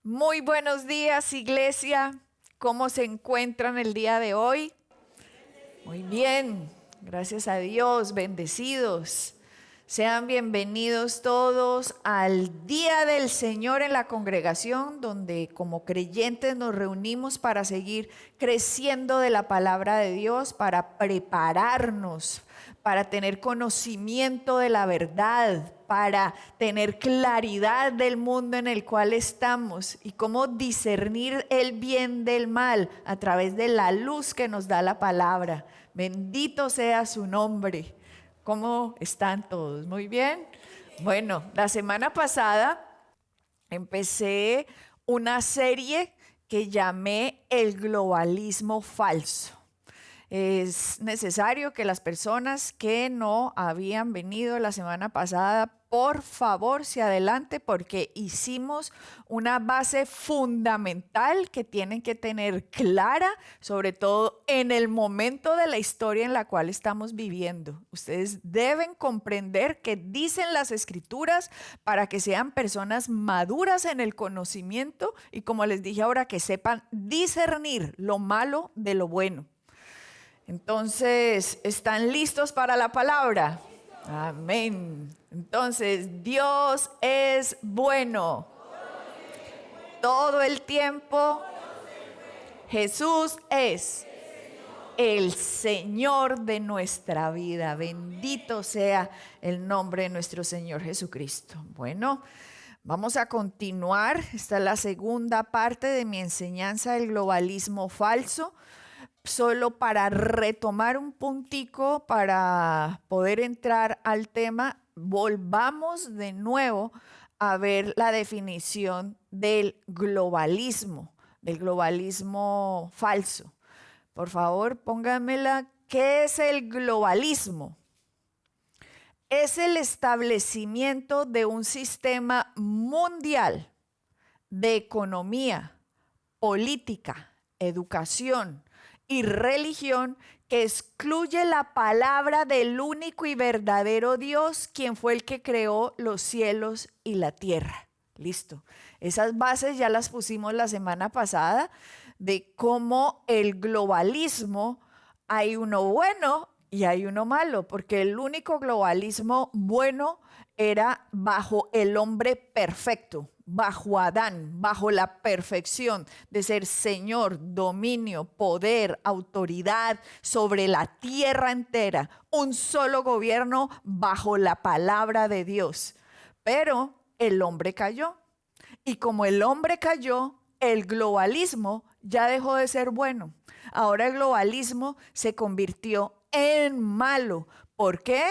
Muy buenos días, iglesia. ¿Cómo se encuentran el día de hoy? Muy bien, gracias a Dios, bendecidos. Sean bienvenidos todos al Día del Señor en la congregación, donde como creyentes nos reunimos para seguir creciendo de la palabra de Dios, para prepararnos, para tener conocimiento de la verdad, para tener claridad del mundo en el cual estamos y cómo discernir el bien del mal a través de la luz que nos da la palabra. Bendito sea su nombre. ¿Cómo están todos? Muy bien. Bueno, la semana pasada empecé una serie que llamé El globalismo falso. Es necesario que las personas que no habían venido la semana pasada, por favor, se adelante porque hicimos una base fundamental que tienen que tener clara, sobre todo en el momento de la historia en la cual estamos viviendo. Ustedes deben comprender que dicen las escrituras para que sean personas maduras en el conocimiento y, como les dije ahora, que sepan discernir lo malo de lo bueno. Entonces, ¿están listos para la palabra? Amén. Entonces, Dios es bueno. Todo el tiempo. Jesús es el Señor de nuestra vida. Bendito sea el nombre de nuestro Señor Jesucristo. Bueno, vamos a continuar. Esta es la segunda parte de mi enseñanza del globalismo falso. Solo para retomar un puntico, para poder entrar al tema, volvamos de nuevo a ver la definición del globalismo falso. Por favor, pónganmela. ¿Qué es el globalismo? Es el establecimiento de un sistema mundial de economía, política, educación y religión que excluye la palabra del único y verdadero Dios, quien fue el que creó los cielos y la tierra. Listo. Esas bases ya las pusimos la semana pasada de cómo el globalismo hay uno bueno y hay uno malo, porque el único globalismo bueno era bajo el hombre perfecto, bajo Adán, bajo la perfección de ser Señor, dominio, poder, autoridad sobre la tierra entera, un solo gobierno bajo la palabra de Dios. Pero el hombre cayó, y como el hombre cayó, el globalismo ya dejó de ser bueno. Ahora el globalismo se convirtió en malo. ¿Por qué?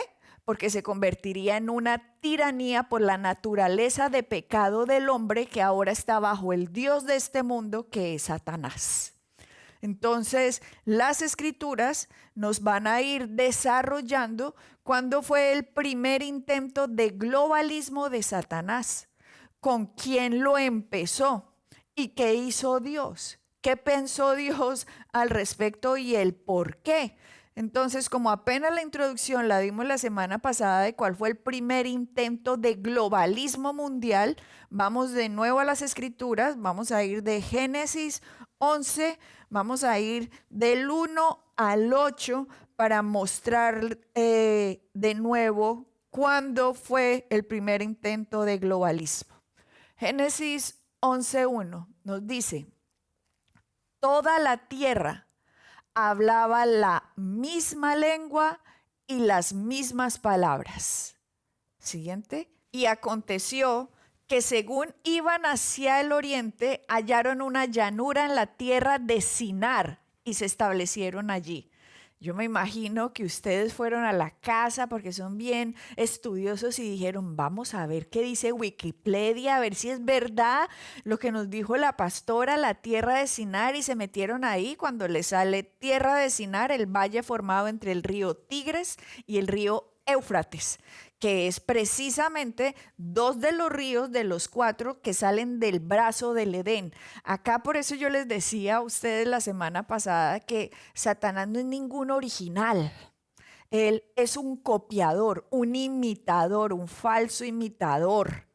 Porque se convertiría en una tiranía por la naturaleza de pecado del hombre que ahora está bajo el Dios de este mundo, que es Satanás. Entonces, las escrituras nos van a ir desarrollando cuándo fue el primer intento de globalismo de Satanás, con quién lo empezó y qué hizo Dios, qué pensó Dios al respecto y el por qué. Entonces, como apenas la introducción la dimos la semana pasada de cuál fue el primer intento de globalismo mundial, vamos de nuevo a las escrituras, vamos a ir de Génesis 11, vamos a ir del 1 al 8 para mostrar de nuevo cuándo fue el primer intento de globalismo. Génesis 11:1 nos dice: toda la tierra hablaba la misma lengua y las mismas palabras. Siguiente. Y aconteció que según iban hacia el oriente, hallaron una llanura en la tierra de Sinar y se establecieron allí. Yo me imagino que ustedes fueron a la casa porque son bien estudiosos y dijeron, vamos a ver qué dice Wikipedia, a ver si es verdad lo que nos dijo la pastora, la tierra de Sinar, y se metieron ahí cuando les sale tierra de Sinar, el valle formado entre el río Tigres y el río Éufrates, que es precisamente dos de los ríos de los cuatro que salen del brazo del Edén. Acá por eso yo les decía a ustedes la semana pasada que Satanás no es ningún original. Él es un copiador, un imitador, un falso imitador.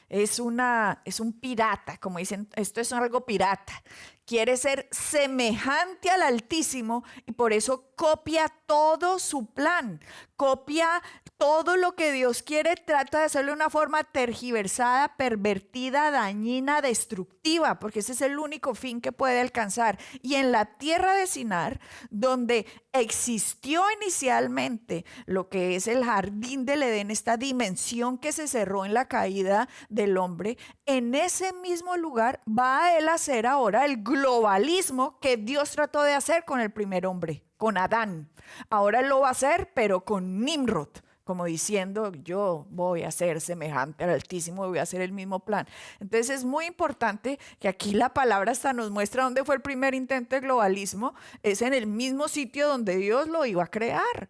es un pirata, como dicen, esto es algo pirata. Quiere ser semejante al Altísimo y por eso copia todo su plan, copia todo lo que Dios quiere, trata de hacerlo de una forma tergiversada, pervertida, dañina, destructiva, porque ese es el único fin que puede alcanzar. Y en la tierra de Sinar, donde existió inicialmente lo que es el jardín del Edén, esta dimensión que se cerró en la caída del hombre, en ese mismo lugar va a él hacer ahora el globalismo que Dios trató de hacer con el primer hombre, con Adán. Ahora él lo va a hacer, pero con Nimrod, como diciendo, yo voy a ser semejante al Altísimo, voy a hacer el mismo plan. Entonces es muy importante que aquí la palabra hasta nos muestra dónde fue el primer intento de globalismo, es en el mismo sitio donde Dios lo iba a crear.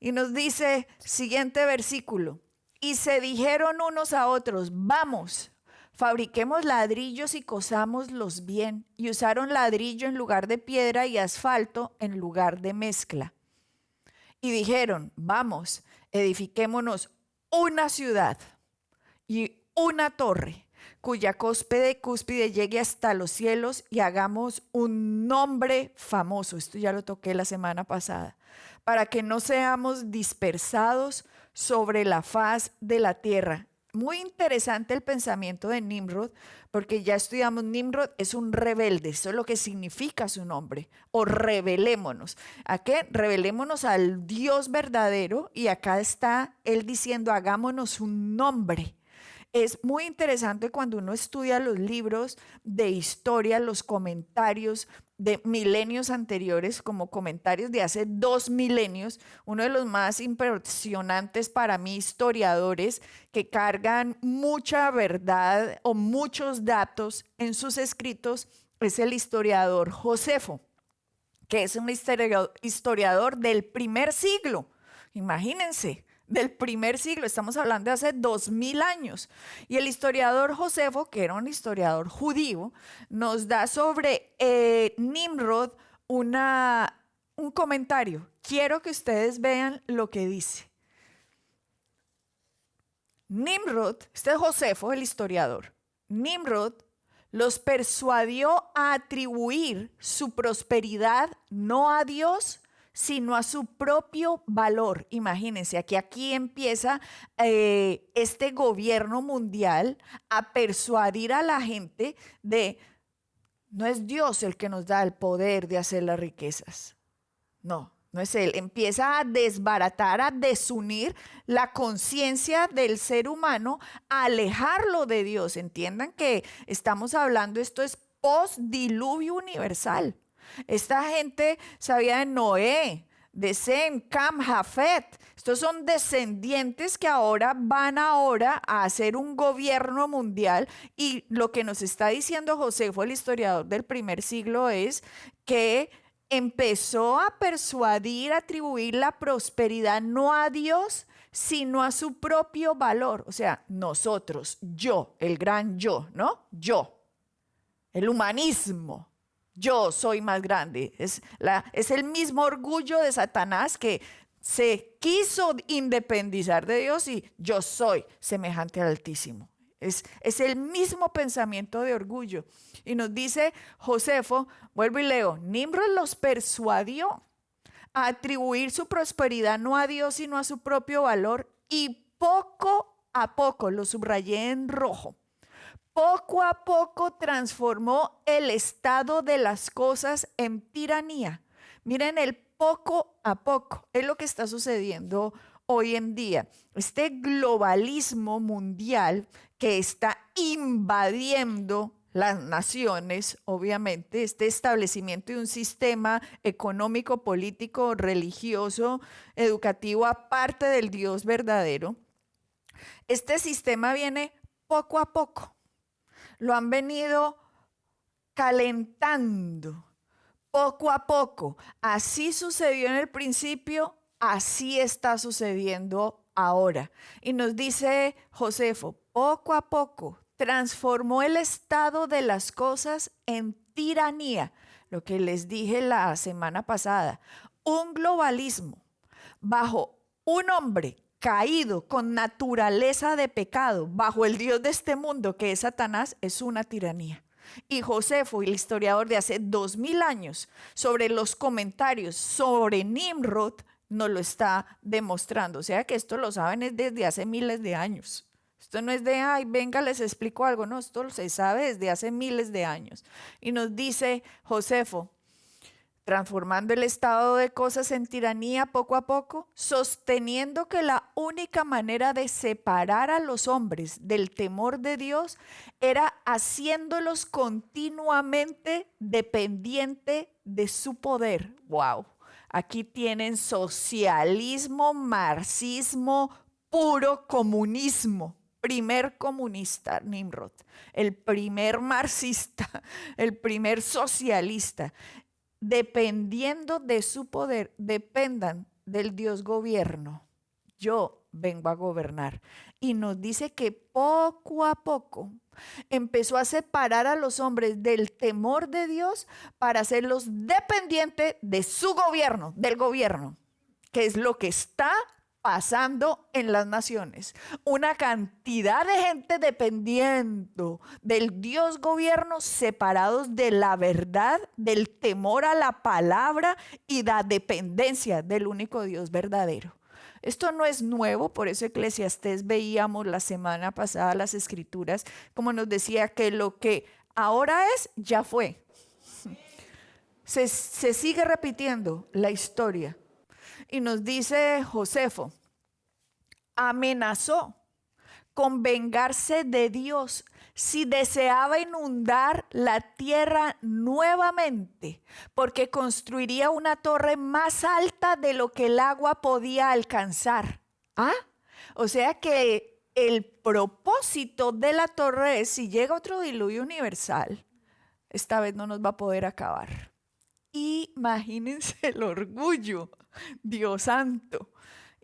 Y nos dice, siguiente versículo, y se dijeron unos a otros, vamos, fabriquemos ladrillos y cosámoslos bien. Y usaron ladrillo en lugar de piedra y asfalto en lugar de mezcla. Y dijeron, vamos, edifiquémonos una ciudad y una torre, cuya cúspide llegue hasta los cielos y hagamos un nombre famoso. Esto ya lo toqué la semana pasada. Para que no seamos dispersados sobre la faz de la tierra. Muy interesante el pensamiento de Nimrod, porque ya estudiamos, Nimrod es un rebelde, eso es lo que significa su nombre, o rebelémonos. ¿A qué? Rebelémonos al Dios verdadero, y acá está él diciendo, hagámonos un nombre. Es muy interesante cuando uno estudia los libros de historia, los comentarios de milenios anteriores, como comentarios de hace 2 milenios, uno de los más impresionantes para mí, historiadores que cargan mucha verdad o muchos datos en sus escritos, es el historiador Josefo, que es un historiador del primer siglo. Imagínense, del primer siglo, estamos hablando de hace 2000 años. Y el historiador Josefo, que era un historiador judío, nos da sobre Nimrod un comentario. Quiero que ustedes vean lo que dice. Nimrod, este es Josefo, el historiador. Nimrod los persuadió a atribuir su prosperidad no a Dios, sino a su propio valor. Imagínense, aquí empieza este gobierno mundial a persuadir a la gente de, no es Dios el que nos da el poder de hacer las riquezas. No es Él. Empieza a desbaratar, a desunir la conciencia del ser humano, a alejarlo de Dios. Entiendan que estamos hablando, esto es post-diluvio universal. Esta gente sabía de Noé, de Sem, Cam, Jafet. Estos son descendientes que ahora van a hacer un gobierno mundial, y lo que nos está diciendo Josefo, el historiador del primer siglo, es que empezó a persuadir, a atribuir la prosperidad no a Dios, sino a su propio valor. O sea, nosotros, yo, el gran yo, ¿no? Yo, el humanismo. Yo soy más grande. Es el mismo orgullo de Satanás que se quiso independizar de Dios y yo soy semejante al Altísimo. Es el mismo pensamiento de orgullo. Y nos dice Josefo, vuelvo y leo, Nimrod los persuadió a atribuir su prosperidad no a Dios, sino a su propio valor, y poco a poco, lo subrayé en rojo, poco a poco transformó el estado de las cosas en tiranía. Miren, el poco a poco es lo que está sucediendo hoy en día. Este globalismo mundial que está invadiendo las naciones, obviamente, este establecimiento de un sistema económico, político, religioso, educativo, aparte del Dios verdadero. Este sistema viene poco a poco. Lo han venido calentando poco a poco. Así sucedió en el principio, así está sucediendo ahora. Y nos dice Josefo, poco a poco transformó el estado de las cosas en tiranía. Lo que les dije la semana pasada, un globalismo bajo un hombre caído, con naturaleza de pecado, bajo el Dios de este mundo, que es Satanás, es una tiranía. Y Josefo, el historiador de hace 2000 años, sobre los comentarios sobre Nimrod, nos lo está demostrando. O sea que esto lo saben es desde hace miles de años. Esto no es de, ay, venga, les explico algo. No, esto se sabe desde hace miles de años. Y nos dice Josefo, transformando el estado de cosas en tiranía poco a poco, sosteniendo que la única manera de separar a los hombres del temor de Dios era haciéndolos continuamente dependiente de su poder. ¡Wow! Aquí tienen socialismo, marxismo, puro comunismo. Primer comunista, Nimrod, el primer marxista, el primer socialista. Dependiendo de su poder, dependan del Dios gobierno. Yo vengo a gobernar. Y nos dice que poco a poco empezó a separar a los hombres del temor de Dios para hacerlos dependientes de su gobierno, del gobierno, que es lo que está pasando en las naciones. Una cantidad de gente dependiendo del Dios gobierno, separados de la verdad, del temor a la palabra y la dependencia del único Dios verdadero. Esto no es nuevo, por eso Eclesiastés veíamos la semana pasada las escrituras, como nos decía que lo que ahora es, ya fue. Se sigue repitiendo la historia. Y nos dice Josefo, amenazó con vengarse de Dios si deseaba inundar la tierra nuevamente, porque construiría una torre más alta de lo que el agua podía alcanzar. ¿Ah? O sea que el propósito de la torre es, si llega otro diluvio universal, esta vez no nos va a poder acabar. Imagínense el orgullo, Dios santo.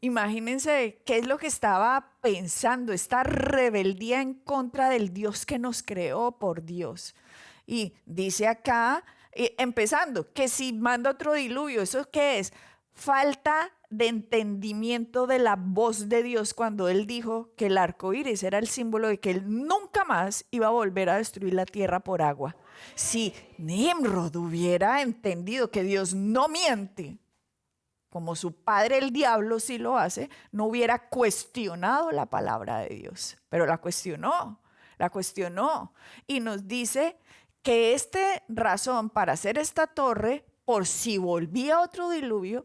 Imagínense qué es lo que estaba pensando, esta rebeldía en contra del Dios que nos creó, por Dios. Y dice acá, empezando, que si manda otro diluvio, ¿eso qué es? Falta de entendimiento de la voz de Dios cuando Él dijo que el arco iris era el símbolo de que Él nunca más iba a volver a destruir la tierra por agua. Si Nimrod hubiera entendido que Dios no miente, como su padre el diablo sí lo hace, no hubiera cuestionado la palabra de Dios, pero la cuestionó y nos dice que esta razón para hacer esta torre, por si volvía otro diluvio,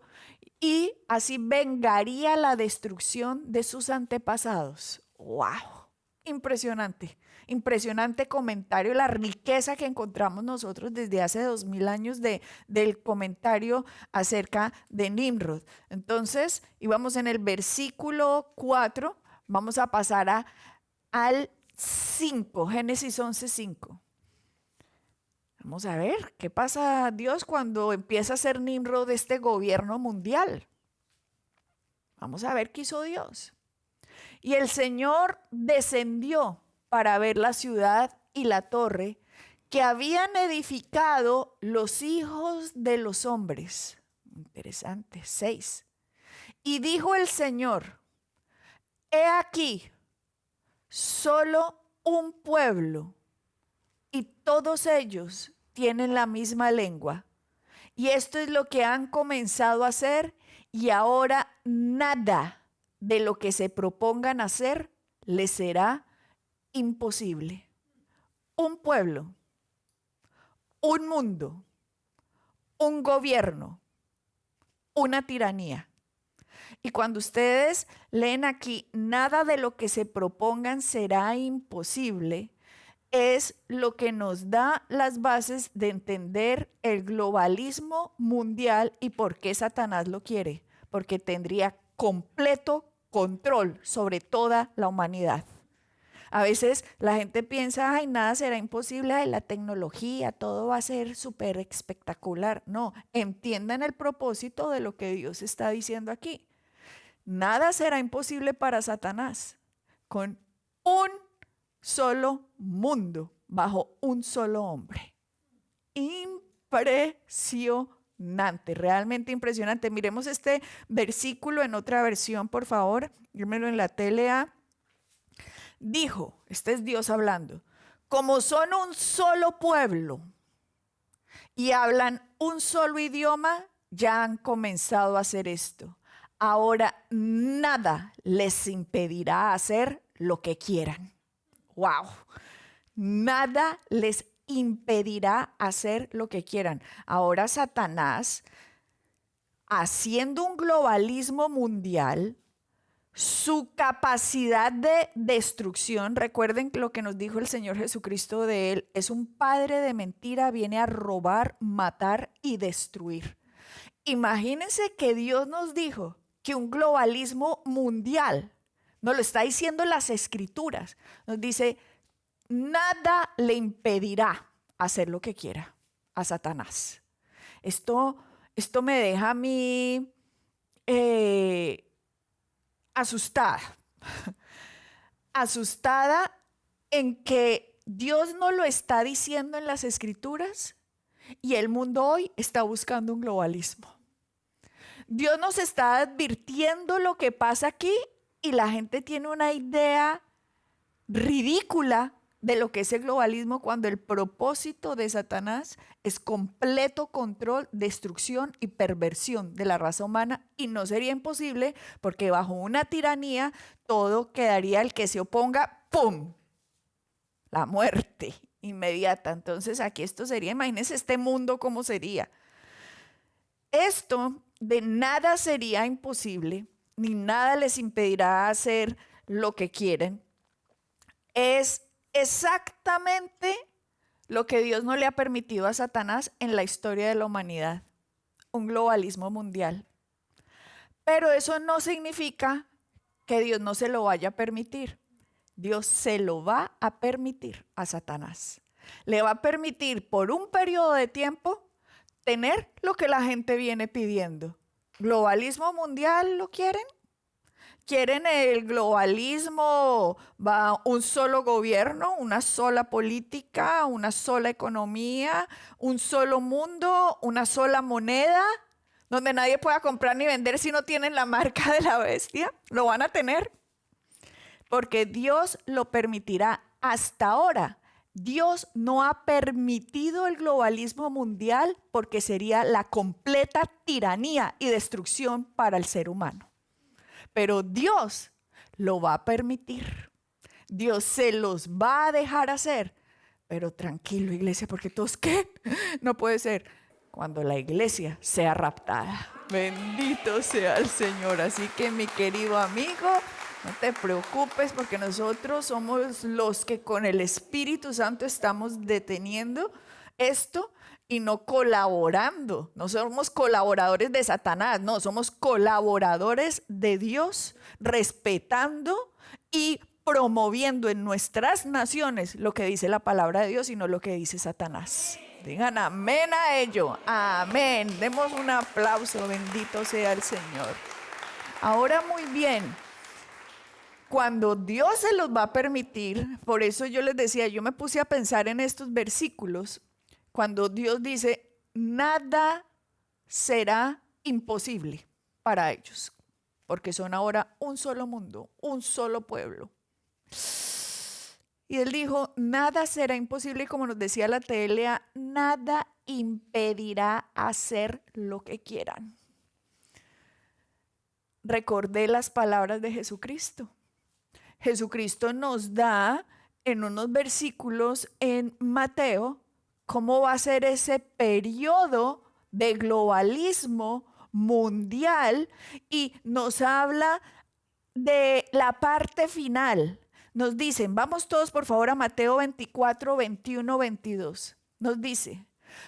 y así vengaría la destrucción de sus antepasados. ¡Wow! Impresionante. Impresionante comentario, la riqueza que encontramos nosotros desde hace 2000 años del comentario acerca de Nimrod. Entonces, íbamos en el versículo 4, vamos a pasar al 5, Génesis 11:5. Vamos a ver qué pasa Dios cuando empieza a ser Nimrod este gobierno mundial. Vamos a ver qué hizo Dios. Y el Señor descendió para ver la ciudad y la torre que habían edificado los hijos de los hombres. Interesante, 6. Y dijo el Señor, he aquí, solo un pueblo, y todos ellos tienen la misma lengua. Y esto es lo que han comenzado a hacer, y ahora nada de lo que se propongan hacer les será imposible. Un pueblo, un mundo, un gobierno, una tiranía. Y cuando ustedes leen aquí, nada de lo que se propongan será imposible, es lo que nos da las bases de entender el globalismo mundial y por qué Satanás lo quiere, porque tendría completo control sobre toda la humanidad. A veces la gente piensa, ay, nada será imposible, ay, la tecnología, todo va a ser súper espectacular. No, entiendan el propósito de lo que Dios está diciendo aquí. Nada será imposible para Satanás con un solo mundo bajo un solo hombre. Impresionante. impresionante, realmente impresionante. Miremos este versículo en otra versión, por favor. Dímelo en la tele. Dijo, este es Dios hablando, como son un solo pueblo y hablan un solo idioma, ya han comenzado a hacer esto. Ahora nada les impedirá hacer lo que quieran. ¡Wow! Nada les impedirá hacer lo que quieran. Ahora Satanás, haciendo un globalismo mundial, su capacidad de destrucción, recuerden lo que nos dijo el Señor Jesucristo de él, es un padre de mentira, viene a robar, matar y destruir. Imagínense que Dios nos dijo que un globalismo mundial, nos lo está diciendo las Escrituras, nos dice, nada le impedirá hacer lo que quiera a Satanás. Esto me deja a mí asustada. Asustada en que Dios no lo está diciendo en las Escrituras y el mundo hoy está buscando un globalismo. Dios nos está advirtiendo lo que pasa aquí y la gente tiene una idea ridícula de lo que es el globalismo cuando el propósito de Satanás es completo control, destrucción y perversión de la raza humana, y no sería imposible porque bajo una tiranía todo quedaría el que se oponga, ¡pum!, la muerte inmediata. Entonces aquí esto sería, imagínense este mundo cómo sería. Esto de nada sería imposible, ni nada les impedirá hacer lo que quieren, es exactamente lo que Dios no le ha permitido a Satanás en la historia de la humanidad, un globalismo mundial. Pero eso no significa que Dios no se lo vaya a permitir. Dios se lo va a permitir a Satanás. Le va a permitir por un periodo de tiempo tener lo que la gente viene pidiendo. ¿Globalismo mundial lo quieren? ¿Quieren el globalismo, un solo gobierno, una sola política, una sola economía, un solo mundo, una sola moneda, donde nadie pueda comprar ni vender si no tienen la marca de la bestia? Lo van a tener, porque Dios lo permitirá. Hasta ahora, Dios no ha permitido el globalismo mundial porque sería la completa tiranía y destrucción para el ser humano. Pero Dios lo va a permitir. Dios se los va a dejar hacer. Pero tranquilo, iglesia, porque todos, ¿qué? No puede ser. Cuando la iglesia sea raptada. Bendito sea el Señor. Así que mi querido amigo, no te preocupes porque nosotros somos los que con el Espíritu Santo estamos deteniendo esto y no colaborando. No somos colaboradores de Satanás, no, somos colaboradores de Dios, respetando y promoviendo en nuestras naciones lo que dice la palabra de Dios y no lo que dice Satanás. Digan amén a ello, amén. Demos un aplauso, bendito sea el Señor. Ahora muy bien, cuando Dios se los va a permitir, por eso yo les decía, yo me puse a pensar en estos versículos, cuando Dios dice, nada será imposible para ellos, porque son ahora un solo mundo, un solo pueblo. Y Él dijo, nada será imposible, y como nos decía la TLA, nada impedirá hacer lo que quieran. Recordé las palabras de Jesucristo. Jesucristo nos da en unos versículos en Mateo cómo va a ser ese periodo de globalismo mundial y nos habla de la parte final. Nos dicen, vamos todos por favor a Mateo 24, 21, 22. Nos dice,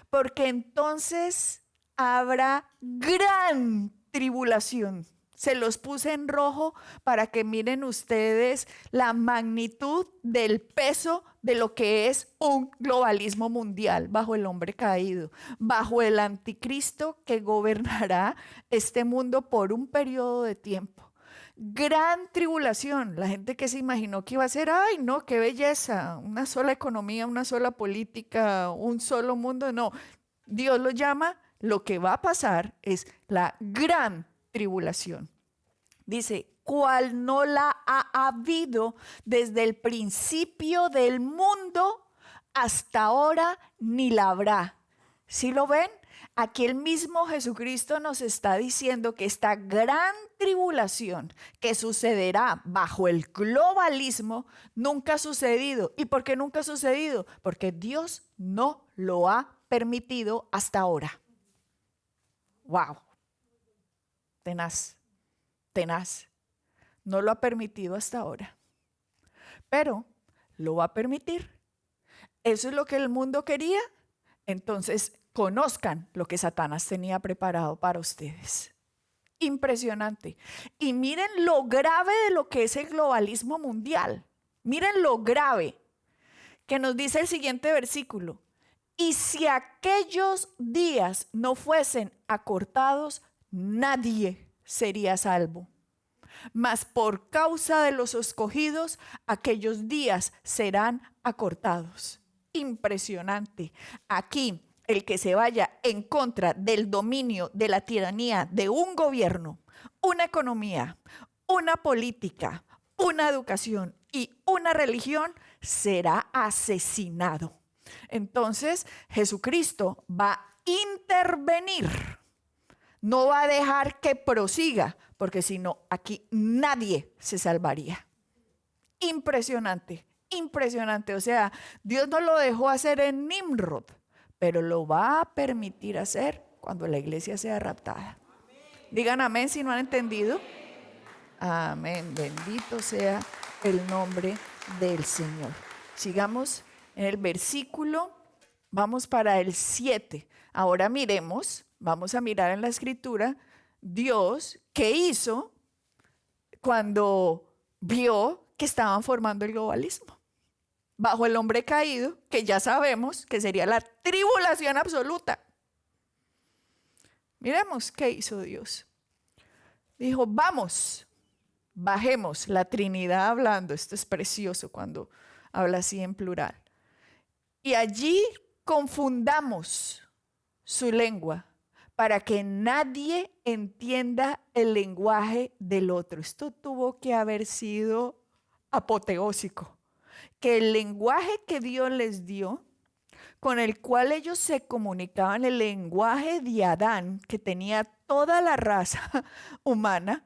porque entonces habrá gran tribulación. Se los puse en rojo para que miren ustedes la magnitud del peso de lo que es un globalismo mundial bajo el hombre caído, bajo el anticristo que gobernará este mundo por un periodo de tiempo. Gran tribulación. La gente que se imaginó que iba a ser, ay no, qué belleza, una sola economía, una sola política, un solo mundo. No, Dios lo llama lo que va a pasar es la gran tribulación. Dice, cual no la ha habido desde el principio del mundo hasta ahora, ni la habrá. ¿Sí lo ven? Aquí el mismo Jesucristo nos está diciendo que esta gran tribulación que sucederá bajo el globalismo nunca ha sucedido. ¿Y por qué nunca ha sucedido? Porque Dios no lo ha permitido hasta ahora. ¡Wow! Tenaz, tenaz. No lo ha permitido hasta ahora, pero lo va a permitir. ¿Eso es lo que el mundo quería? Entonces, conozcan lo que Satanás tenía preparado para ustedes. Impresionante. Y miren lo grave de lo que es el globalismo mundial. Miren lo grave que nos dice el siguiente versículo. Y si aquellos días no fuesen acortados, nadie sería salvo. Mas por causa de los escogidos, aquellos días serán acortados. Impresionante. Aquí, el que se vaya en contra del dominio, de la tiranía de un gobierno, una economía, una política, una educación y una religión, será asesinado. Entonces, Jesucristo va a intervenir. No va a dejar que prosiga, porque si no, aquí nadie se salvaría. Impresionante, impresionante. O sea, Dios no lo dejó hacer en Nimrod, pero lo va a permitir hacer cuando la iglesia sea raptada. Digan amén si no han entendido. Amén. Bendito sea el nombre del Señor. Sigamos en el versículo, vamos para el 7. Ahora miremos, vamos a mirar en la escritura, Dios, ¿qué hizo cuando vio que estaban formando el globalismo? Bajo el hombre caído, que ya sabemos que sería la tribulación absoluta. Miremos qué hizo Dios. Dijo, vamos, bajemos, la Trinidad hablando, esto es precioso cuando habla así en plural. Y allí confundamos su lengua para que nadie entienda el lenguaje del otro. Esto tuvo que haber sido apoteósico, que el lenguaje que Dios les dio, con el cual ellos se comunicaban, el lenguaje de Adán, que tenía toda la raza humana,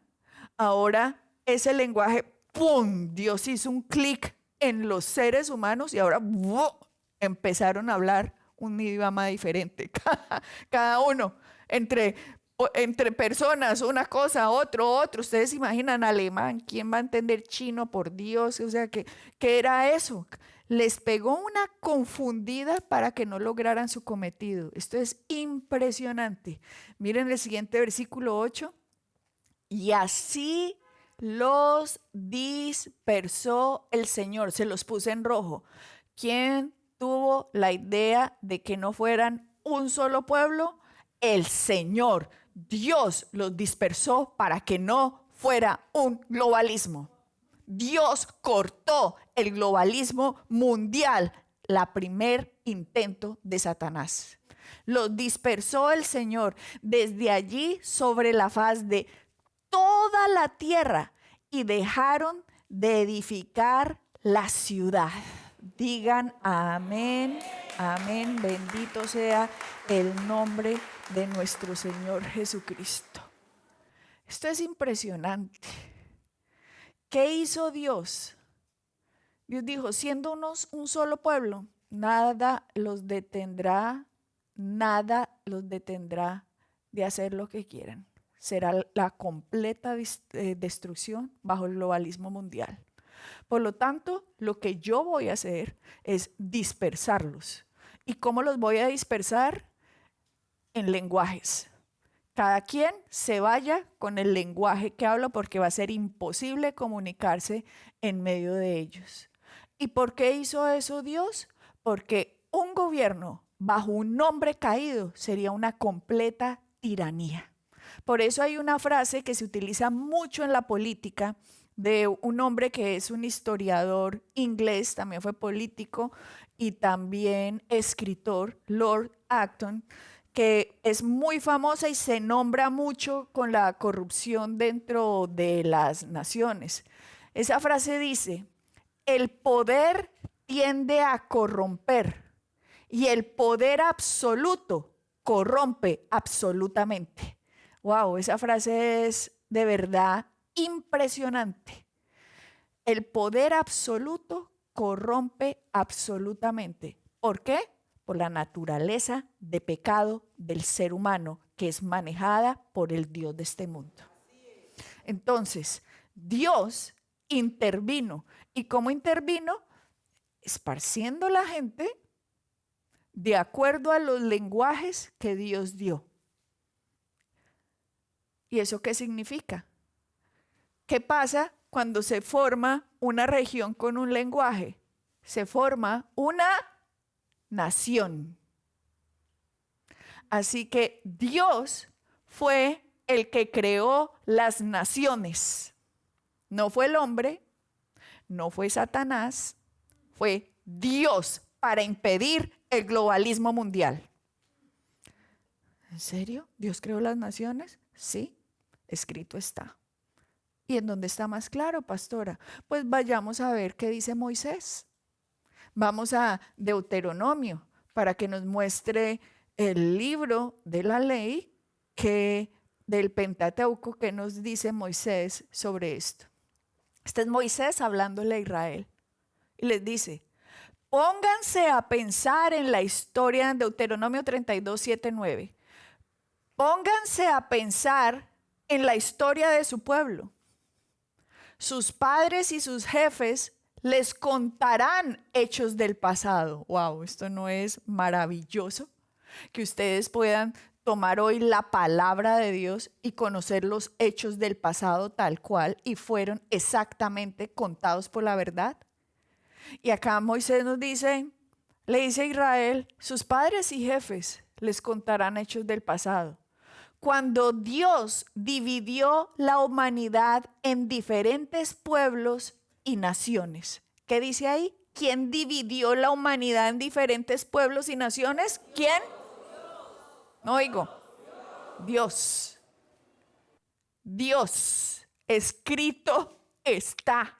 ahora ese lenguaje, ¡pum! Dios hizo un clic en los seres humanos y ahora ¡wow! Empezaron a hablar un idioma diferente, cada uno, entre personas, una cosa, otro. Ustedes se imaginan alemán, ¿quién va a entender chino, por Dios? O sea, ¿qué era eso? Les pegó una confundida para que no lograran su cometido. Esto es impresionante. Miren el siguiente versículo 8. Y así los dispersó el Señor, se los puse en rojo. ¿Quién tuvo la idea de que no fueran un solo pueblo? El Señor, Dios los dispersó para que no fuera un globalismo. Dios cortó el globalismo mundial, la primer intento de Satanás. Los dispersó el Señor desde allí sobre la faz de toda la tierra y dejaron de edificar la ciudad. Digan amén, amén, bendito sea el nombre de nuestro Señor Jesucristo. Esto es impresionante. ¿Qué hizo Dios? Dios dijo, siendo un solo pueblo, nada los detendrá de hacer lo que quieran. Será la completa destrucción bajo el globalismo mundial. Por lo tanto, lo que yo voy a hacer es dispersarlos. ¿Y cómo los voy a dispersar? En lenguajes. Cada quien se vaya con el lenguaje que habla porque va a ser imposible comunicarse en medio de ellos. ¿Y por qué hizo eso Dios? Porque un gobierno bajo un hombre caído sería una completa tiranía. Por eso hay una frase que se utiliza mucho en la política de un hombre que es un historiador inglés, también fue político y también escritor, Lord Acton, que es muy famosa y se nombra mucho con la corrupción dentro de las naciones. Esa frase dice: el poder tiende a corromper y el poder absoluto corrompe absolutamente. Wow, esa frase es de verdad impresionante. El poder absoluto corrompe absolutamente. ¿Por qué? Por la naturaleza de pecado del ser humano, que es manejada por el Dios de este mundo. Entonces, Dios intervino. ¿Y cómo intervino? Esparciendo la gente de acuerdo a los lenguajes que Dios dio. ¿Y eso qué significa? ¿Qué pasa cuando se forma una región con un lenguaje? Se forma una nación. Así que Dios fue el que creó las naciones. No fue el hombre, no fue Satanás, fue Dios para impedir el globalismo mundial. ¿En serio? ¿Dios creó las naciones? Sí, escrito está. ¿Y en dónde está más claro, pastora? Pues vayamos a ver qué dice Moisés. Vamos a Deuteronomio para que nos muestre el libro de la ley del Pentateuco que nos dice Moisés sobre esto. Este es Moisés hablándole a Israel y les dice: pónganse a pensar en la historia en Deuteronomio 32, 7, 9. Pónganse a pensar en la historia de su pueblo. Sus padres y sus jefes les contarán hechos del pasado. Wow, esto no es maravilloso, que ustedes puedan tomar hoy la palabra de Dios y conocer los hechos del pasado tal cual y fueron exactamente contados por la verdad. Y acá Moisés nos dice, le dice a Israel, sus padres y jefes les contarán hechos del pasado. Cuando Dios dividió la humanidad en diferentes pueblos y naciones. ¿Qué dice ahí? ¿Quién dividió la humanidad en diferentes pueblos y naciones? ¿Quién? No oigo. Dios. Dios. Escrito está.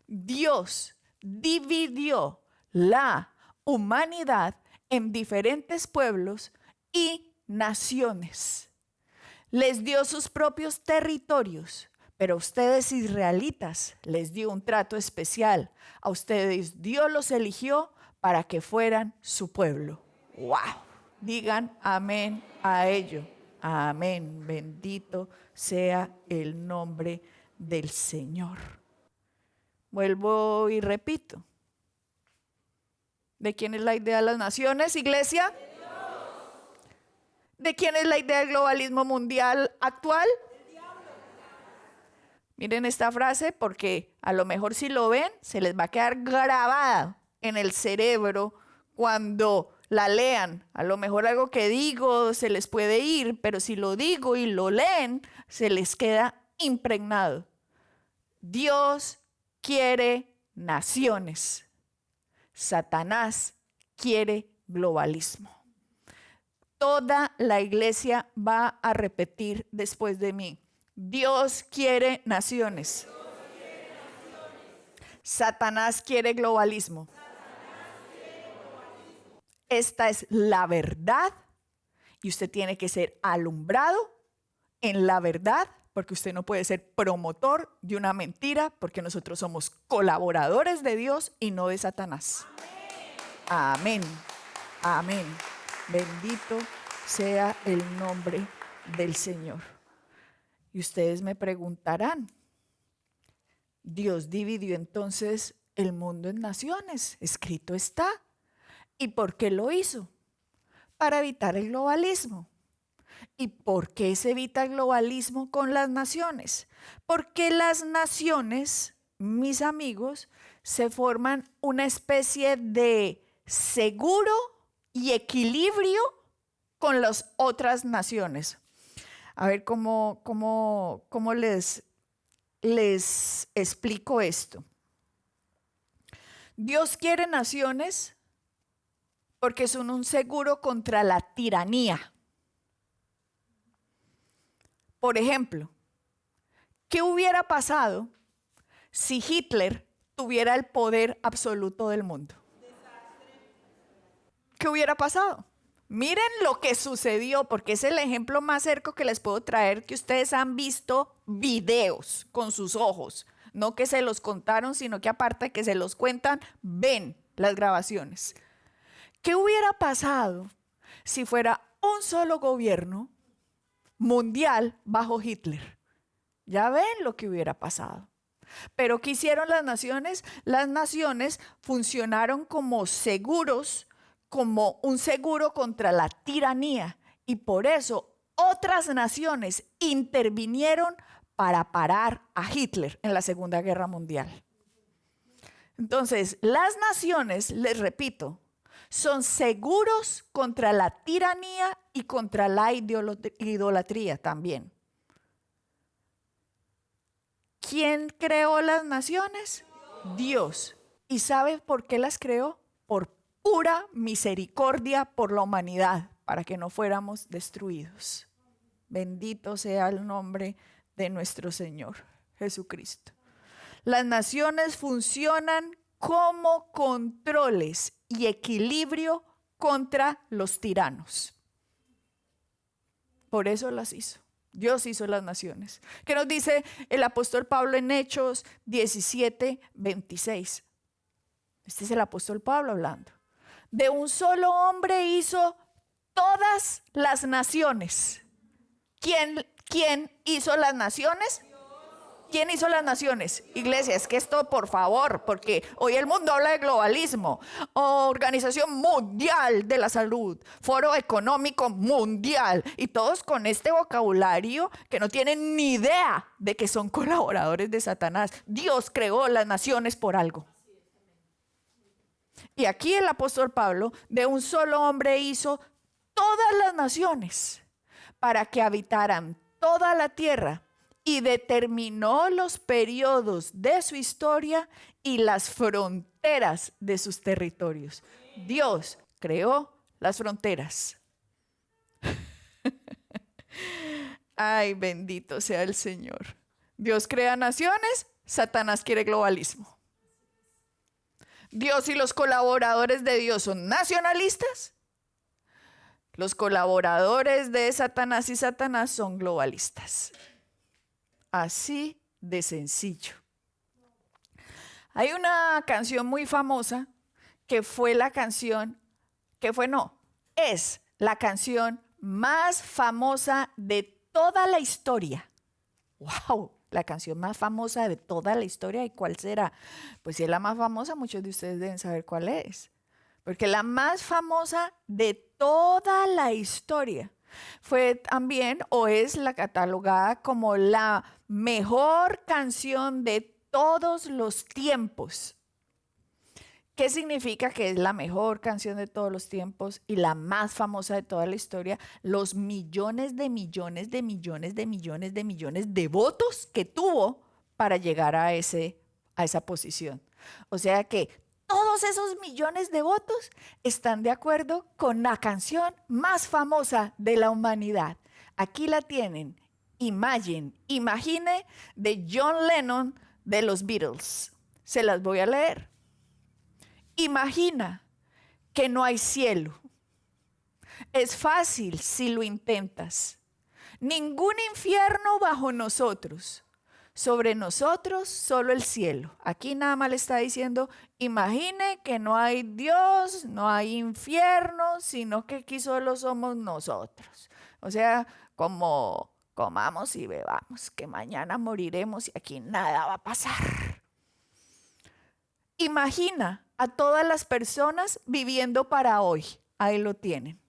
Dios dividió la humanidad en diferentes pueblos y naciones. Les dio sus propios territorios, pero a ustedes israelitas les dio un trato especial. A ustedes Dios los eligió para que fueran su pueblo. ¡Wow! Digan amén a ello. Amén. Bendito sea el nombre del Señor. Vuelvo y repito. ¿De quién es la idea de las naciones, iglesia? ¿De quién es la idea del globalismo mundial actual? Miren esta frase porque a lo mejor si lo ven se les va a quedar grabada en el cerebro cuando la lean. A lo mejor algo que digo se les puede ir, pero si lo digo y lo leen se les queda impregnado. Dios quiere naciones. Satanás quiere globalismo. Toda la iglesia va a repetir después de mí. Dios quiere naciones. Satanás quiere globalismo. Esta es la verdad y usted tiene que ser alumbrado en la verdad porque usted no puede ser promotor de una mentira porque nosotros somos colaboradores de Dios y no de Satanás. Amén. Amén. Bendito sea el nombre del Señor. Y ustedes me preguntarán, Dios dividió entonces el mundo en naciones, escrito está. ¿Y por qué lo hizo? Para evitar el globalismo. ¿Y por qué se evita el globalismo con las naciones? Porque las naciones, mis amigos, se forman una especie de seguro y equilibrio con las otras naciones. A ver cómo les explico esto. Dios quiere naciones porque son un seguro contra la tiranía. Por ejemplo, ¿qué hubiera pasado si Hitler tuviera el poder absoluto del mundo? ¿Qué hubiera pasado? Miren lo que sucedió, porque es el ejemplo más cerca que les puedo traer, que ustedes han visto videos con sus ojos. No que se los contaron, sino que aparte de que se los cuentan, ven las grabaciones. ¿Qué hubiera pasado si fuera un solo gobierno mundial bajo Hitler? Ya ven lo que hubiera pasado. Pero ¿qué hicieron las naciones? Las naciones funcionaron como seguros, como un seguro contra la tiranía. Y por eso otras naciones intervinieron para parar a Hitler en la Segunda Guerra Mundial. Entonces, las naciones, les repito, son seguros contra la tiranía y contra la idolatría también. ¿Quién creó las naciones? Dios. ¿Y sabe por qué las creó? Por pura misericordia por la humanidad, para que no fuéramos destruidos. Bendito sea el nombre de nuestro Señor Jesucristo. Las naciones funcionan como controles y equilibrio contra los tiranos. Por eso las hizo. Dios hizo las naciones. ¿Qué nos dice el apóstol Pablo en Hechos 17, 26? Este es el apóstol Pablo hablando. De un solo hombre hizo todas las naciones. ¿Quién hizo las naciones? ¿Quién hizo las naciones? Iglesia, es que esto, por favor, porque hoy el mundo habla de globalismo, Organización Mundial de la Salud, Foro Económico Mundial, y todos con este vocabulario que no tienen ni idea de que son colaboradores de Satanás. Dios creó las naciones por algo. Y aquí el apóstol Pablo, de un solo hombre hizo todas las naciones para que habitaran toda la tierra, y determinó los periodos de su historia y las fronteras de sus territorios. Dios creó las fronteras. Ay, bendito sea el Señor. Dios crea naciones, Satanás quiere globalismo. Dios y los colaboradores de Dios son nacionalistas. Los colaboradores de Satanás y Satanás son globalistas. Así de sencillo. Hay una canción muy famosa que fue la canción, es la canción más famosa de toda la historia. ¡Wow! La canción más famosa de toda la historia. ¿Y cuál será? Pues si es la más famosa, muchos de ustedes deben saber cuál es. Porque la más famosa de toda la historia fue también, o es la catalogada como la mejor canción de todos los tiempos. ¿Qué significa que es la mejor canción de todos los tiempos y la más famosa de toda la historia? Los millones de millones de millones de millones de millones de votos que tuvo para llegar a esa posición. O sea que todos esos millones de votos están de acuerdo con la canción más famosa de la humanidad. Aquí la tienen. Imagine de John Lennon de los Beatles. Se las voy a leer. Imagina que no hay cielo. Es fácil si lo intentas. Ningún infierno bajo nosotros. Sobre nosotros solo el cielo. Aquí nada más le está diciendo, imagine que no hay Dios, no hay infierno, sino que aquí solo somos nosotros. O sea, como comamos y bebamos, que mañana moriremos y aquí nada va a pasar. Imagina a todas las personas viviendo para hoy. Ahí lo tienen.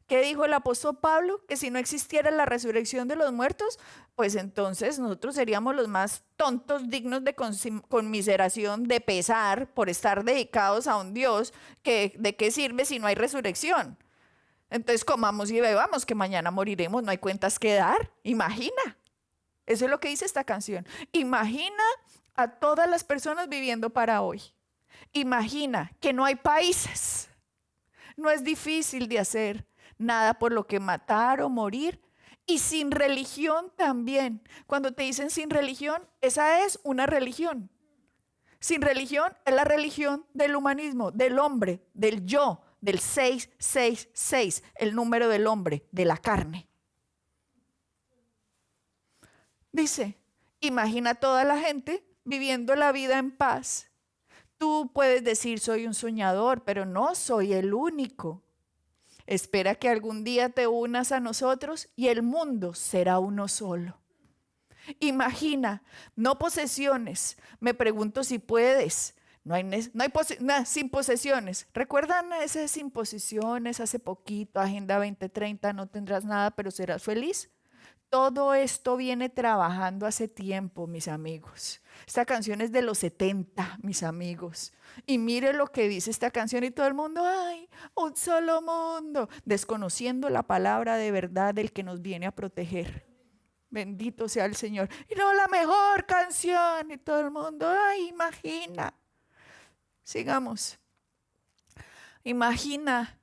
¿Qué dijo el apóstol Pablo? Que si no existiera la resurrección de los muertos, pues entonces nosotros seríamos los más tontos, dignos de conmiseración, de pesar por estar dedicados a un Dios que de qué sirve si no hay resurrección. Entonces comamos y bebamos, que mañana moriremos, no hay cuentas que dar. Imagina. Eso es lo que dice esta canción. Imagina a todas las personas viviendo para hoy. Imagina que no hay países. No es difícil de hacer nada por lo que matar o morir Y sin religión también. Cuando te dicen sin religión, esa es una religión. Sin religión es la religión del humanismo, del hombre, del yo, del 666, el número del hombre, de la carne. Dice, imagina toda la gente viviendo la vida en paz. Tú puedes decir soy un soñador, pero no soy el único. Espera que algún día te unas a nosotros y el mundo será uno solo. Imagina, no posesiones. Me pregunto si puedes. No hay sin posesiones. ¿Recuerdan ese sin posesiones hace poquito? Agenda 2030, no tendrás nada, pero serás feliz. Todo esto viene trabajando hace tiempo, mis amigos. Esta canción es de los 70, mis amigos. Y mire lo que dice esta canción y todo el mundo, ¡ay, un solo mundo! Desconociendo la palabra de verdad del que nos viene a proteger. Bendito sea el Señor. Y no, la mejor canción. Y todo el mundo, ¡ay, imagina! Sigamos. Imagina,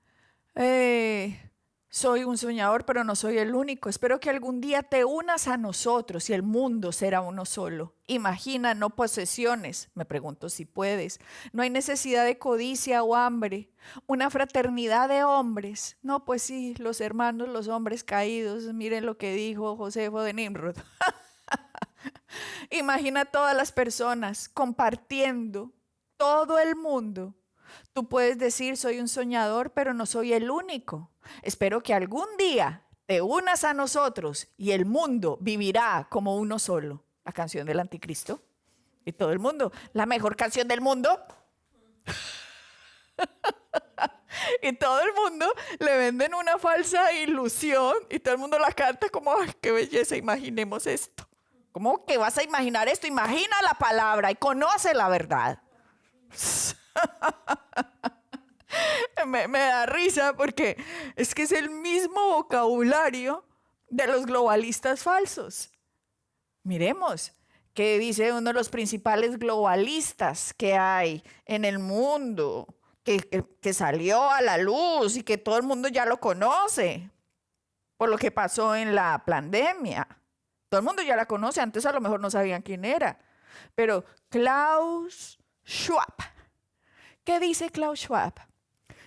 soy un soñador, pero no soy el único. Espero que algún día te unas a nosotros y el mundo será uno solo. Imagina, no posesiones. Me pregunto si puedes. No hay necesidad de codicia o hambre. Una fraternidad de hombres. No, pues sí, los hermanos, los hombres caídos. Miren lo que dijo Josefo de Nimrod. Imagina todas las personas compartiendo todo el mundo. Tú puedes decir, soy un soñador, pero no soy el único. Espero que algún día te unas a nosotros y el mundo vivirá como uno solo. La canción del anticristo. Y todo el mundo, la mejor canción del mundo. Y todo el mundo le venden una falsa ilusión y todo el mundo la canta como, ¡ay, qué belleza! Imaginemos esto. ¿Cómo que vas a imaginar esto? Imagina la palabra y conoce la verdad. Me da risa porque es que es el mismo vocabulario de los globalistas falsos. Miremos qué dice uno de los principales globalistas que hay en el mundo, que salió a la luz y que todo el mundo ya lo conoce por lo que pasó en la pandemia. Todo el mundo ya la conoce, antes a lo mejor no sabían quién era. Pero Klaus Schwab. ¿Qué dice Klaus Schwab?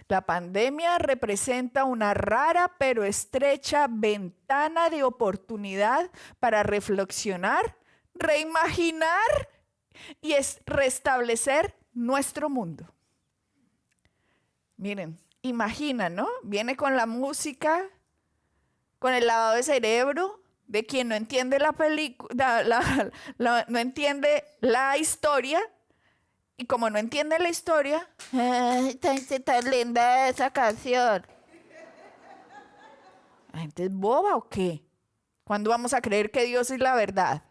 La pandemia representa una rara pero estrecha ventana de oportunidad para reflexionar, reimaginar y restablecer nuestro mundo. Miren, imagina, ¿no? Viene con la música, con el lavado de cerebro de quien no entiende la película, no entiende la historia. Y como no entiende la historia, tan linda esa canción. ¿La gente es boba o qué? ¿Cuándo vamos a creer que Dios es la verdad?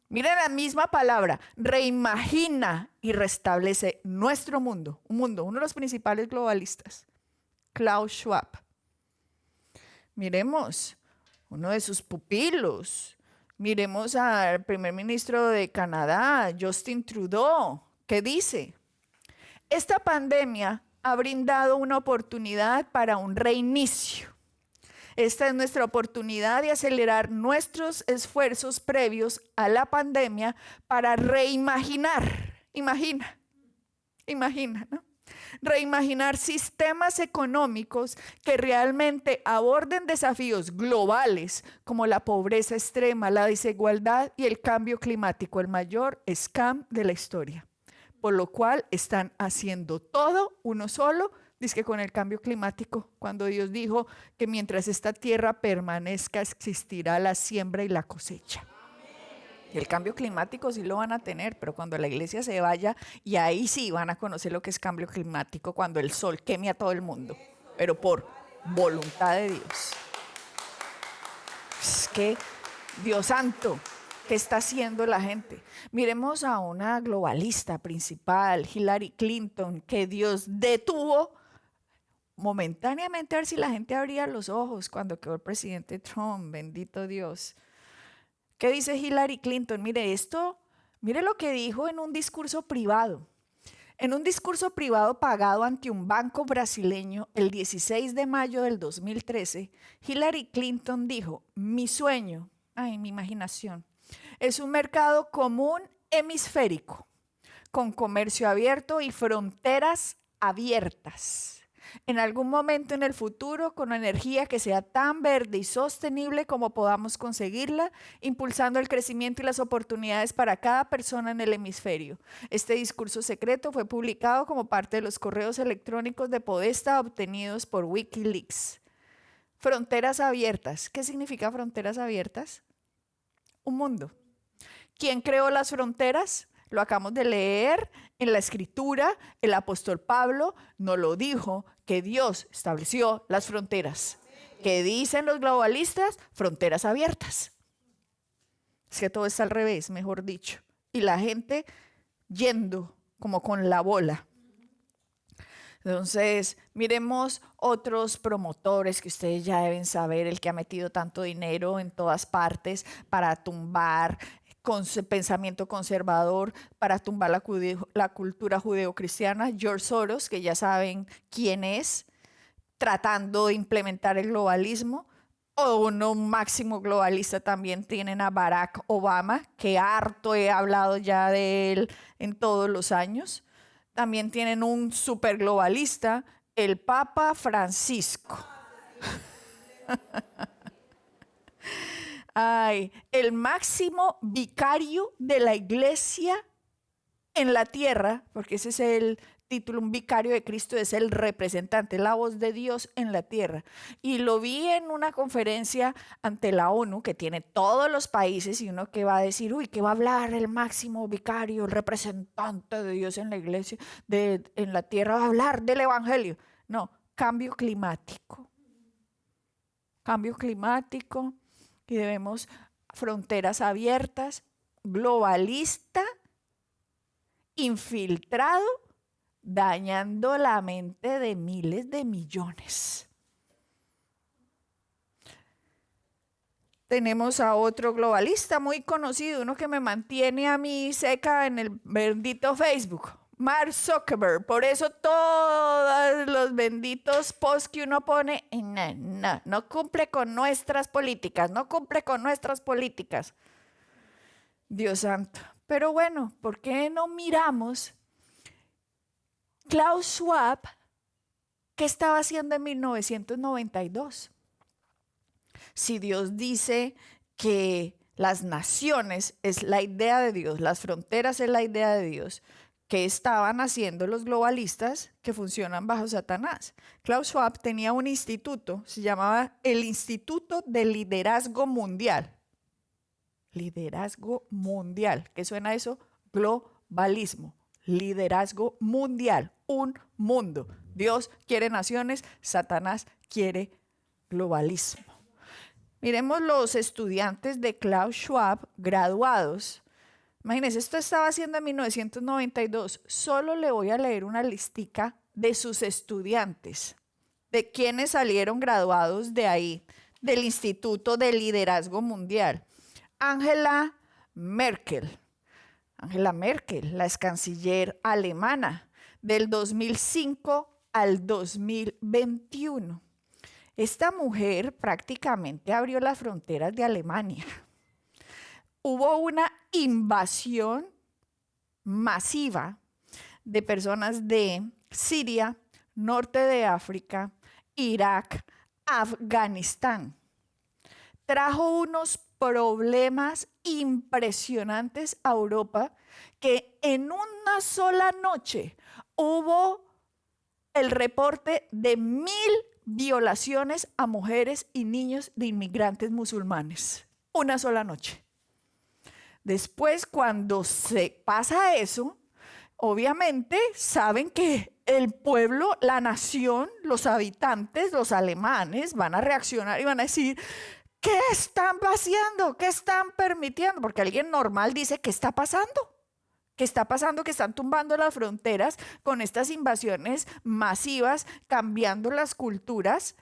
Miren la misma palabra, reimagina y restablece nuestro mundo. Uno de los principales globalistas, Klaus Schwab. Miremos uno de sus pupilos. Miremos al primer ministro de Canadá, Justin Trudeau, que dice, esta pandemia ha brindado una oportunidad para un reinicio. Esta es nuestra oportunidad de acelerar nuestros esfuerzos previos a la pandemia para reimaginar, imagina, ¿no? Reimaginar sistemas económicos que realmente aborden desafíos globales como la pobreza extrema, la desigualdad y el cambio climático, el mayor scam de la historia. Por lo cual están haciendo todo uno solo, dice con el cambio climático, cuando Dios dijo que mientras esta tierra permanezca existirá la siembra y la cosecha. Y el cambio climático sí lo van a tener, pero cuando la iglesia se vaya, y ahí sí van a conocer lo que es cambio climático, cuando el sol queme a todo el mundo, pero por voluntad de Dios. Es que, Dios santo, ¿qué está haciendo la gente? Miremos a una globalista principal, Hillary Clinton, que Dios detuvo momentáneamente a ver si la gente abría los ojos cuando quedó el presidente Trump, bendito Dios. ¿Qué dice Hillary Clinton? Mire esto, mire lo que dijo en un discurso privado. En un discurso privado pagado ante un banco brasileño el 16 de mayo del 2013, Hillary Clinton dijo: mi sueño, mi imaginación, es un mercado común hemisférico, con comercio abierto y fronteras abiertas. En algún momento en el futuro, con energía que sea tan verde y sostenible como podamos conseguirla, impulsando el crecimiento y las oportunidades para cada persona en el hemisferio. Este discurso secreto fue publicado como parte de los correos electrónicos de Podesta obtenidos por Wikileaks. Fronteras abiertas. ¿Qué significa fronteras abiertas? Un mundo. ¿Quién creó las fronteras? Lo acabamos de leer en la Escritura. El apóstol Pablo nos lo dijo, que Dios estableció las fronteras. ¿Qué dicen los globalistas? Fronteras abiertas. Es que todo está al revés, mejor dicho. Y la gente yendo como con la bola. Entonces, miremos otros promotores que ustedes ya deben saber, el que ha metido tanto dinero en todas partes para tumbar con su pensamiento conservador, para tumbar la cultura judeocristiana. George Soros, que ya saben quién es, tratando de implementar el globalismo. O un máximo globalista también tienen a Barack Obama, que harto he hablado ya de él en todos los años. También tienen un superglobalista, el Papa Francisco. El máximo vicario de la iglesia en la tierra, porque ese es el título, un vicario de Cristo es el representante, la voz de Dios en la tierra. Y lo vi en una conferencia ante la ONU, que tiene todos los países, y uno que va a decir, ¿qué va a hablar el máximo vicario, el representante de Dios en la iglesia, en la tierra? ¿Va a hablar del evangelio? No, cambio climático. Cambio climático. Y debemos fronteras abiertas, globalista, infiltrado, dañando la mente de miles de millones. Tenemos a otro globalista muy conocido, uno que me mantiene a mí seca en el bendito Facebook, Mark Zuckerberg. Por eso todos los benditos posts que uno pone, no cumple con nuestras políticas, no cumple con nuestras políticas. Dios santo. Pero bueno, ¿por qué no miramos Klaus Schwab, qué estaba haciendo en 1992? Si Dios dice que las naciones es la idea de Dios, las fronteras es la idea de Dios, ¿qué estaban haciendo los globalistas que funcionan bajo Satanás? Klaus Schwab tenía un instituto, se llamaba el Instituto de Liderazgo Mundial. Liderazgo mundial. ¿Qué suena eso? Globalismo. Liderazgo mundial. Un mundo. Dios quiere naciones, Satanás quiere globalismo. Miremos los estudiantes de Klaus Schwab graduados. Imagínense, esto estaba haciendo en 1992. Solo le voy a leer una listica de sus estudiantes, de quienes salieron graduados de ahí, del Instituto de Liderazgo Mundial. Angela Merkel, la ex canciller alemana, del 2005 al 2021. Esta mujer prácticamente abrió las fronteras de Alemania. Hubo una invasión masiva de personas de Siria, norte de África, Irak, Afganistán. Trajo unos problemas impresionantes a Europa, que en una sola noche hubo el reporte de 1,000 violaciones a mujeres y niños de inmigrantes musulmanes. Una sola noche. Después, cuando se pasa eso, obviamente saben que el pueblo, la nación, los habitantes, los alemanes van a reaccionar y van a decir, ¿qué están haciendo? ¿Qué están permitiendo? Porque alguien normal dice, ¿qué está pasando? ¿Qué está pasando? Que están tumbando las fronteras con estas invasiones masivas, cambiando las culturas.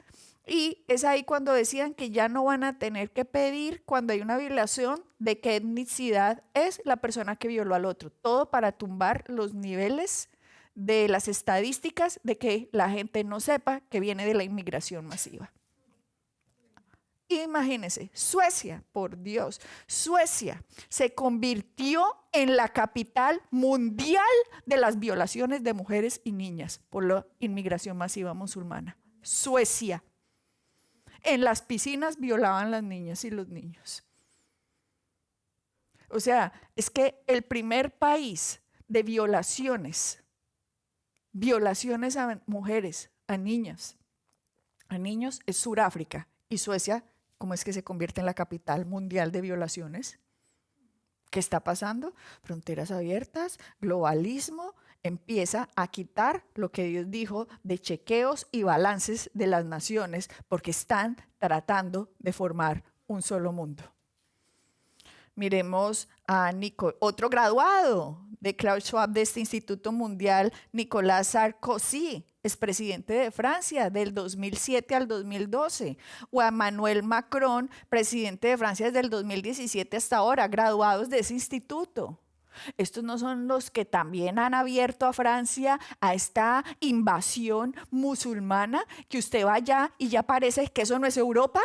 Y es ahí cuando decían que ya no van a tener que pedir cuando hay una violación de qué etnicidad es la persona que violó al otro. Todo para tumbar los niveles de las estadísticas de que la gente no sepa que viene de la inmigración masiva. Imagínense, Suecia, por Dios, Suecia se convirtió en la capital mundial de las violaciones de mujeres y niñas por la inmigración masiva musulmana. Suecia. En las piscinas violaban las niñas y los niños. O sea, es que el primer país de violaciones a mujeres, a niños, es Sudáfrica. Y Suecia, ¿cómo es que se convierte en la capital mundial de violaciones? ¿Qué está pasando? Fronteras abiertas, globalismo, empieza a quitar lo que Dios dijo de chequeos y balances de las naciones porque están tratando de formar un solo mundo. Miremos a otro graduado de Klaus Schwab de este Instituto Mundial, Nicolas Sarkozy, expresidente de Francia del 2007 al 2012, o a Emmanuel Macron, presidente de Francia desde el 2017 hasta ahora, graduados de ese instituto. Estos no son los que también han abierto a Francia a esta invasión musulmana, que usted va allá y ya parece que eso no es Europa.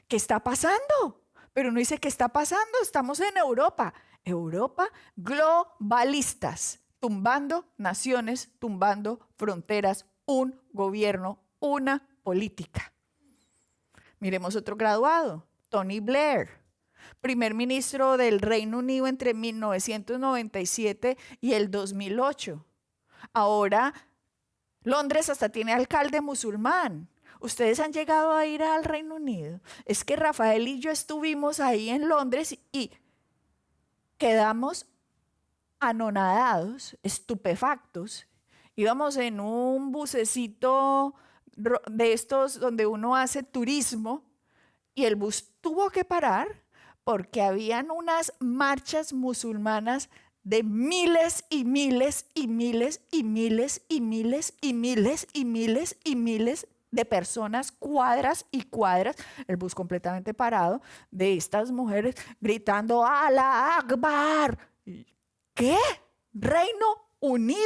¿Qué está pasando? Pero no dice qué está pasando, estamos en Europa. Europa, globalistas, tumbando naciones, tumbando fronteras, un gobierno, una política. Miremos otro graduado, Tony Blair, primer ministro del Reino Unido entre 1997 y el 2008. Ahora, Londres hasta tiene alcalde musulmán. Ustedes han llegado a ir al Reino Unido. Es que Rafael y yo estuvimos ahí en Londres y quedamos anonadados, estupefactos. Íbamos en un bucecito de estos donde uno hace turismo y el bus tuvo que parar porque habían unas marchas musulmanas de miles y miles y miles y miles y miles y miles y miles y miles de personas, cuadras y cuadras, el bus completamente parado, de estas mujeres gritando ¡Alá Akbar! ¿Qué? ¿Reino Unido?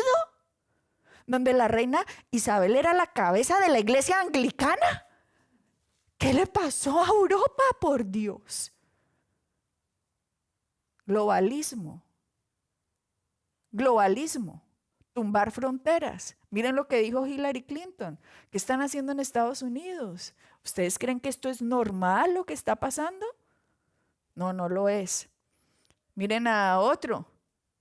Donde la reina Isabel era la cabeza de la iglesia anglicana. ¿Qué le pasó a Europa, por Dios? Globalismo. Globalismo. Tumbar fronteras. Miren lo que dijo Hillary Clinton. ¿Qué están haciendo en Estados Unidos? ¿Ustedes creen que esto es normal lo que está pasando? No, no lo es. Miren a otro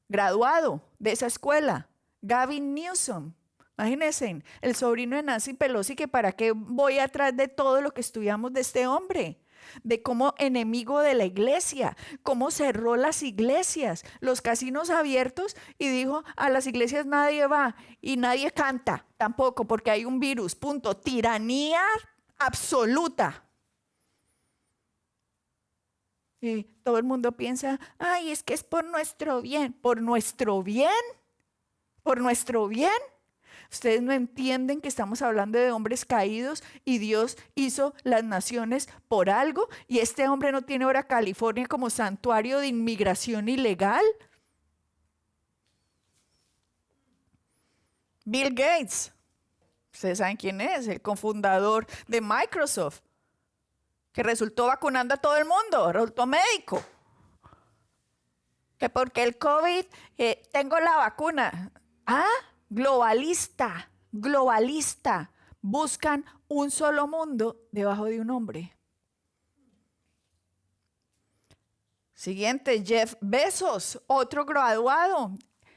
graduado de esa escuela, Gavin Newsom. Imagínense, el sobrino de Nancy Pelosi, que para qué voy atrás de todo lo que estudiamos de este hombre, de cómo enemigo de la iglesia, cómo cerró las iglesias, los casinos abiertos y dijo a las iglesias nadie va y nadie canta tampoco porque hay un virus, punto, tiranía absoluta. Y todo el mundo piensa, ay, es que es por nuestro bien, por nuestro bien, por nuestro bien. Ustedes no entienden que estamos hablando de hombres caídos y Dios hizo las naciones por algo y este hombre no tiene ahora California como santuario de inmigración ilegal. Bill Gates, ustedes saben quién es, el cofundador de Microsoft, que resultó vacunando a todo el mundo, resultó médico. Que porque el COVID, tengo la vacuna. ¿Ah? Globalista, buscan un solo mundo debajo de un hombre. Siguiente, Jeff Bezos, otro graduado,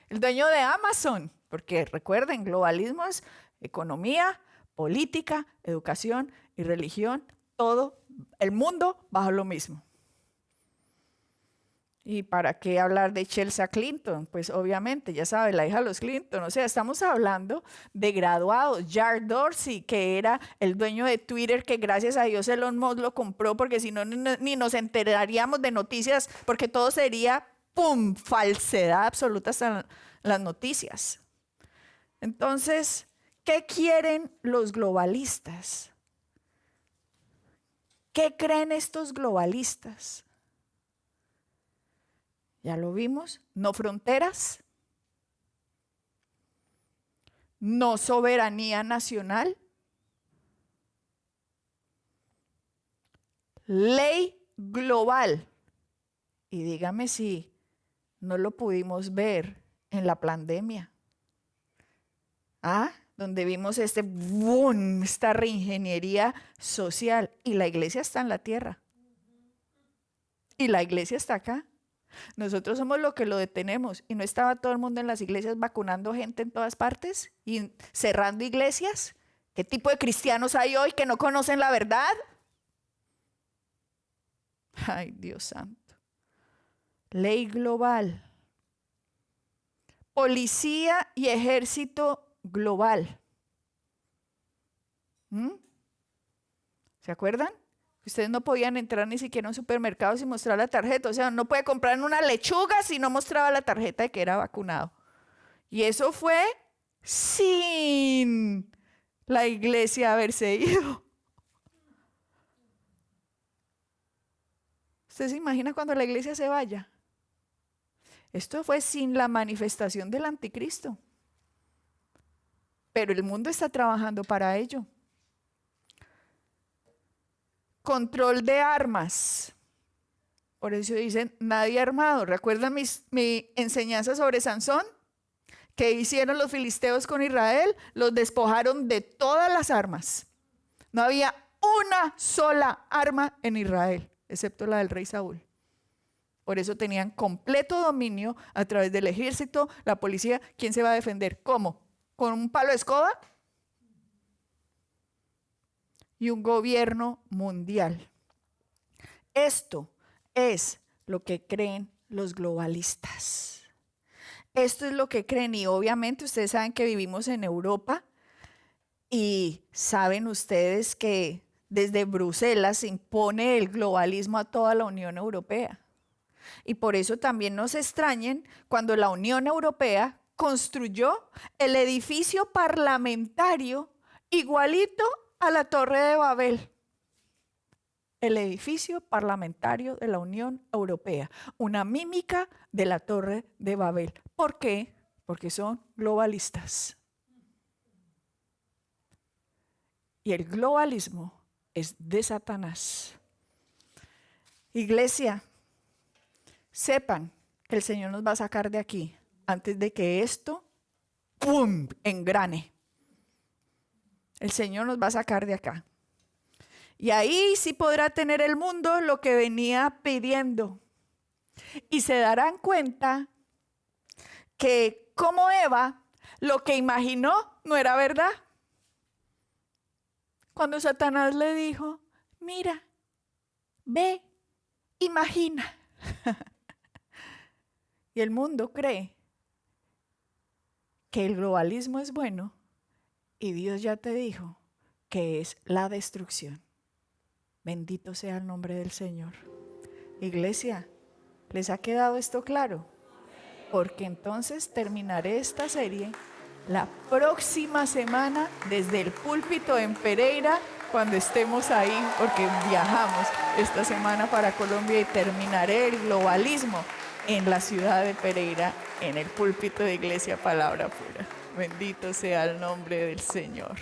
el dueño de Amazon, porque recuerden, globalismo es economía, política, educación y religión, todo el mundo bajo lo mismo. ¿Y para qué hablar de Chelsea Clinton? Pues obviamente, ya sabe, la hija de los Clinton. O sea, estamos hablando de graduados. Jack Dorsey, que era el dueño de Twitter, que gracias a Dios Elon Musk lo compró, porque si no, ni nos enteraríamos de noticias, porque todo sería, ¡pum!, falsedad absoluta hasta las noticias. Entonces, ¿qué quieren los globalistas? ¿Qué creen estos globalistas? Ya lo vimos, no fronteras, no soberanía nacional. Ley global. Y dígame si no lo pudimos ver en la pandemia. Donde vimos boom, esta reingeniería social. Y la iglesia está en la tierra. Y la iglesia está acá. Nosotros somos los que lo detenemos. ¿Y no estaba todo el mundo en las iglesias vacunando gente en todas partes? ¿Y cerrando iglesias? ¿Qué tipo de cristianos hay hoy que no conocen la verdad? Ay, Dios santo. Ley global. Policía y ejército global. ¿Se acuerdan? Ustedes no podían entrar ni siquiera a un supermercado sin mostrar la tarjeta. O sea, no puede comprar una lechuga si no mostraba la tarjeta de que era vacunado. Y eso fue sin la iglesia haberse ido. ¿Usted se imagina cuando la iglesia se vaya? Esto fue sin la manifestación del anticristo. Pero el mundo está trabajando para ello. Control de armas. Por eso dicen, nadie armado. ¿Recuerdan mi enseñanza sobre Sansón? ¿Qué hicieron los filisteos con Israel? Los despojaron de todas las armas. No había una sola arma en Israel, excepto la del rey Saúl. Por eso tenían completo dominio a través del ejército, la policía. ¿Quién se va a defender? ¿Cómo? ¿Con un palo de escoba? Y un gobierno mundial. Esto es lo que creen los globalistas. Esto es lo que creen, y obviamente ustedes saben que vivimos en Europa y saben ustedes que desde Bruselas se impone el globalismo a toda la Unión Europea. Y por eso también no se extrañen cuando la Unión Europea construyó el edificio parlamentario igualito a la Torre de Babel. El edificio parlamentario de la Unión Europea, una mímica de la Torre de Babel. ¿Por qué? Porque son globalistas. Y el globalismo es de Satanás. Iglesia, sepan que el Señor nos va a sacar de aquí antes de que esto, ¡pum!, engrane. El Señor nos va a sacar de acá. Y ahí sí podrá tener el mundo lo que venía pidiendo. Y se darán cuenta que como Eva, lo que imaginó no era verdad. Cuando Satanás le dijo, mira, ve, imagina. Y el mundo cree que el globalismo es bueno y Dios ya te dijo que es la destrucción. Bendito sea el nombre del Señor. Iglesia, ¿les ha quedado esto claro? Porque entonces terminaré esta serie la próxima semana desde el púlpito en Pereira, cuando estemos ahí, porque viajamos esta semana para Colombia y terminaré el globalismo en la ciudad de Pereira, en el púlpito de Iglesia Palabra Pura. Bendito sea el nombre del Señor.